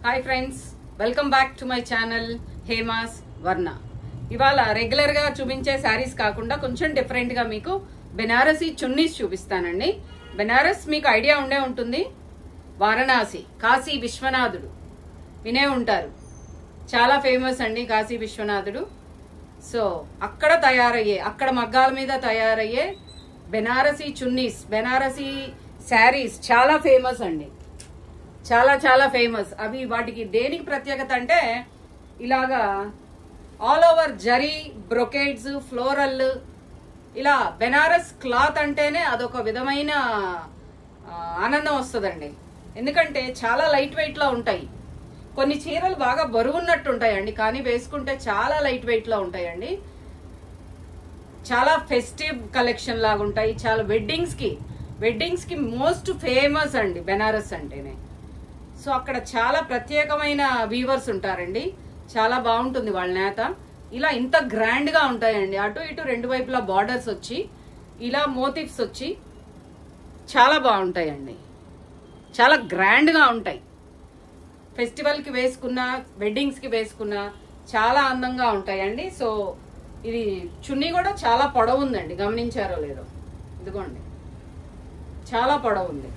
Hi friends, welcome back to my channel Hema's వర్ణ. ఇవాళ regular గా చూపించే శారీస్ కాకుండా కొంచెం డిఫరెంట్ గా మీకు బెనారసీ చున్నీస్ చూపిస్తానండి. బెనారస్ మీకు ఐడియా ఉండే ఉంటుంది. వారణాసి, కాశీ విశ్వనాథుడు వినే ఉంటారు. చాలా ఫేమస్ అండి కాశీ విశ్వనాథుడు. సో అక్కడ అక్కడ మగ్గాల మీద తయారయ్యే బెనారసీ చున్నీస్, బెనారసీ శారీస్ చాలా ఫేమస్ అండి. చాలా చాలా ఫేమస్. అవి వాటికి దేనికి ప్రత్యేకత అంటే ఇలాగా ఆల్ ఓవర్ జరీ, బ్రొకేడ్స్, ఫ్లోరల్, ఇలా బెనారస్ క్లాత్ అంటేనే అదొక విధమైన ఆనందం వస్తుందండి. ఎందుకంటే చాలా లైట్ వెయిట్ లో ఉంటాయి. కొన్ని చీరలు బాగా బరువున్నట్టు ఉంటాయండి, కానీ వేసుకుంటే చాలా లైట్ వెయిట్ లో ఉంటాయండి. చాలా ఫెస్టివ్ కలెక్షన్ లాగా ఉంటాయి. చాలా వెడ్డింగ్స్ కి మోస్ట్ ఫేమస్ అండి బెనారస్ అంటేనే. సో అక్కడ చాలా ప్రత్యేకమైన వీవర్స్ ఉంటారండి. చాలా బాగుంటుంది వాళ్ళ నేత. ఇలా ఇంత గ్రాండ్ గా ఉంటాయండి. అటు ఇటు రెండు వైపులా బార్డర్స్ వచ్చి ఇలా మోటివ్స్ వచ్చి చాలా బాగుంటాయండి. చాలా గ్రాండ్ గా ఉంటాయి. ఫెస్టివల్ కి వేసుకున్నా, వెడ్డింగ్స్ కి వేసుకున్నా చాలా అందంగా ఉంటాయండి. సో ఇది చున్నీ కూడా చాలా పొడవు ఉందండి, గమనించారో లేదో. ఇదిగోండి, చాలా పొడవు ఉంది.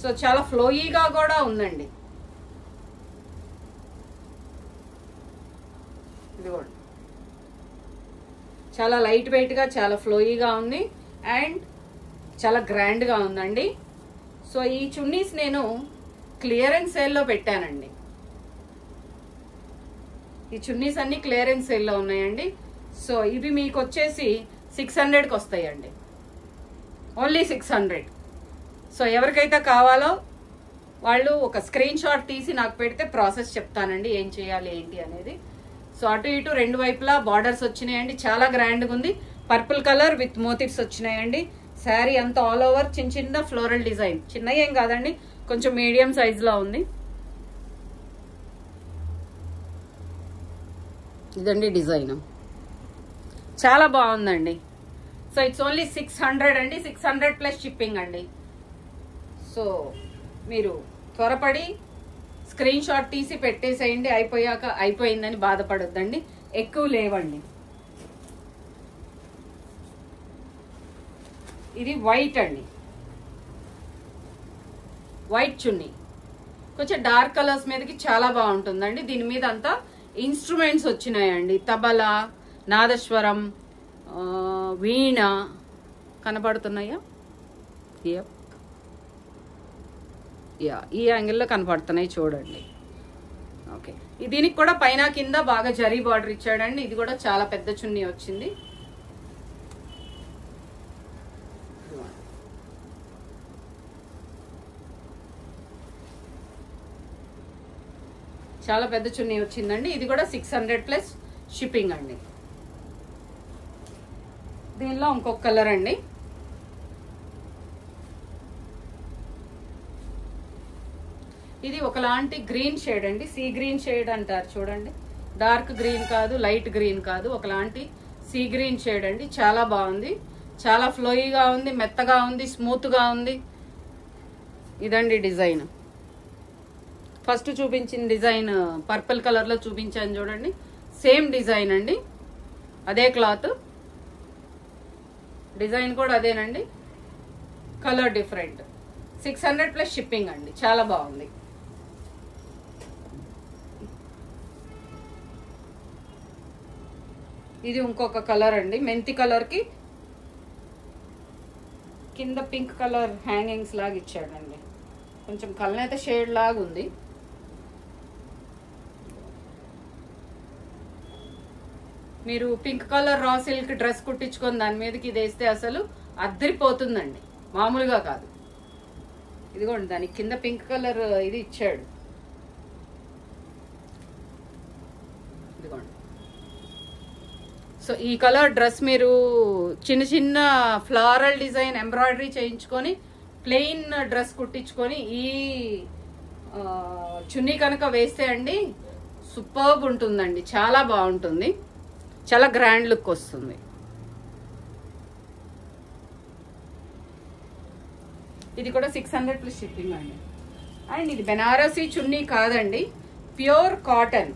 సో చాలా ఫ్లోయీగా కూడా ఉందండి. ఇదిగోండి, చాలా లైట్ వెయిట్ గా, చాలా ఫ్లోయీగా ఉంది అండ్ చాలా గ్రాండ్ గా ఉందండి. సో ఈ చున్నీస్ నేను క్లియరెన్స్ సేల్లో పెట్టానండి. ఈ చున్నీస్ అన్ని క్లియరెన్స్ సేల్లో ఉన్నాయండి. సో ఇవి మీకు వచ్చేసి 600కి వస్తాయండి. ఓన్లీ 600. సో ఎవరికైతే కావాలో వాళ్ళు ఒక స్క్రీన్ షాట్ తీసి నాకు పెడితే ప్రాసెస్ చెప్తానండి, ఏం చేయాలి ఏంటి అనేది. సో అటు ఇటు రెండు వైపులా బార్డర్స్ వచ్చినాయండి. చాలా గ్రాండ్గా ఉంది. పర్పుల్ కలర్ విత్ మోటివ్స్ వచ్చినాయండి. శారీ అంతా ఆల్ ఓవర్ చిన్న చిన్న ఫ్లోరల్ డిజైన్. చిన్న ఏం కాదండి, కొంచెం మీడియం సైజ్ లో ఉంది. ఇదండి డిజైన్, చాలా బాగుందండి. సో ఇట్స్ ఓన్లీ 600 అండి. 600 ప్లస్ షిప్పింగ్ అండి. సో మీరు త్వరపడి స్క్రీన్ షాట్ తీసి పెట్టేసేయండి. అయిపోయాక అయిపోయిందని బాధపడొద్దండి, ఎక్కువ లేవండి. ఇది వైట్ అండి, వైట్ చున్నీ. కొంచెం డార్క్ కలర్స్ మీదకి చాలా బాగుంటుందండి. దీని మీద అంతా ఇన్స్ట్రుమెంట్స్ వచ్చినాయండి. తబలా, నాదస్వరం, వీణ కనపడుతున్నాయా? ఈ యాంగిల్లో కనపడుతున్నాయి చూడండి. ఓకే, దీనికి కూడా పైన కింద బాగా జరీ బార్డర్ ఇచ్చాడండి. ఇది కూడా చాలా పెద్ద చున్నీ వచ్చింది. చాలా పెద్ద చున్నీ వచ్చిందండి. ఇది కూడా 600 ప్లస్ షిప్పింగ్ అండి. దీనిలో ఇంకొక కలర్ అండి. ఇది ఒకలాంటి గ్రీన్ షేడ్ అండి. సీ గ్రీన్ షేడ్ అంటారు చూడండి. డార్క్ గ్రీన్ కాదు, లైట్ గ్రీన్ కాదు, ఒకలాంటి సీ గ్రీన్ షేడ్ అండి. చాలా బాగుంది. చాలా ఫ్లోయీగా ఉంది, మెత్తగా ఉంది, స్మూత్ గా ఉంది. ఇదండి డిజైన్. ఫస్ట్ చూపించిన డిజైన్ పర్పుల్ కలర్ లో చూపించాను చూడండి. సేమ్ డిజైన్ అండి, అదే క్లాత్. డిజైన్ కూడా అదేనండి, కలర్ డిఫరెంట్. 600 ప్లస్ షిప్పింగ్ అండి. చాలా బాగుంది. ఇది ఇంకొక కలర్ అండి, మెంతి కలర్ కి కింద పింక్ కలర్ హ్యాంగింగ్స్ లాగా ఇచ్చాడండి. కొంచెం కలనేత షేడ్ లాగా ఉంది. మీరు పింక్ కలర్ రా సిల్క్ డ్రెస్ కుట్టించుకొని దాని మీదకి ఇది వేస్తే అసలు అద్దరిపోతుందండి, మామూలుగా కాదు. ఇదిగోండి, దానికి కింద పింక్ కలర్ ఇది ఇచ్చాడు. ఇదిగోండి. సో ఈ కలర్ డ్రెస్ మీరు చిన్న చిన్న ఫ్లోరల్ డిజైన్ ఎంబ్రాయిడరీ చేయించుకొని ప్లెయిన్ డ్రెస్ కుట్టించుకొని ఈ చున్నీ కనుక వేస్తే అండి సూపర్బ్ ఉంటుందండి. చాలా బాగుంటుంది, చాలా గ్రాండ్ లుక్ వస్తుంది. ఇది కూడా 600 ప్లస్ షిప్పింగ్ అండి. అండ్ ఇది బెనారసీ చున్నీ కాదండి, ప్యూర్ కాటన్.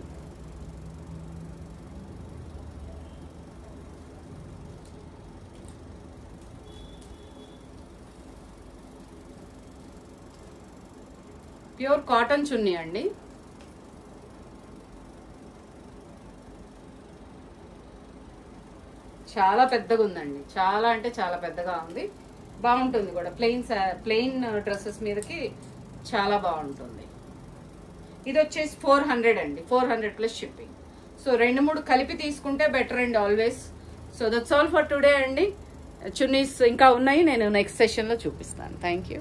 ప్యూర్ కాటన్ చున్నీ అండి. చాలా పెద్దగా ఉందండి, చాలా అంటే చాలా పెద్దగా ఉంది. బాగుంటుంది కూడా, ప్లెయిన్ డ్రెస్సెస్ మీదకి చాలా బాగుంటుంది. ఇది వచ్చేసి 400 అండి, 400 ప్లస్ షిప్పింగ్. సో 2-3 కలిపి తీసుకుంటే బెటర్ అండి always. So that's all for today అండి. చున్నీస్ ఇంకా ఉన్నాయి, నేను నెక్స్ట్ సెషన్లో చూపిస్తాను. Thank you.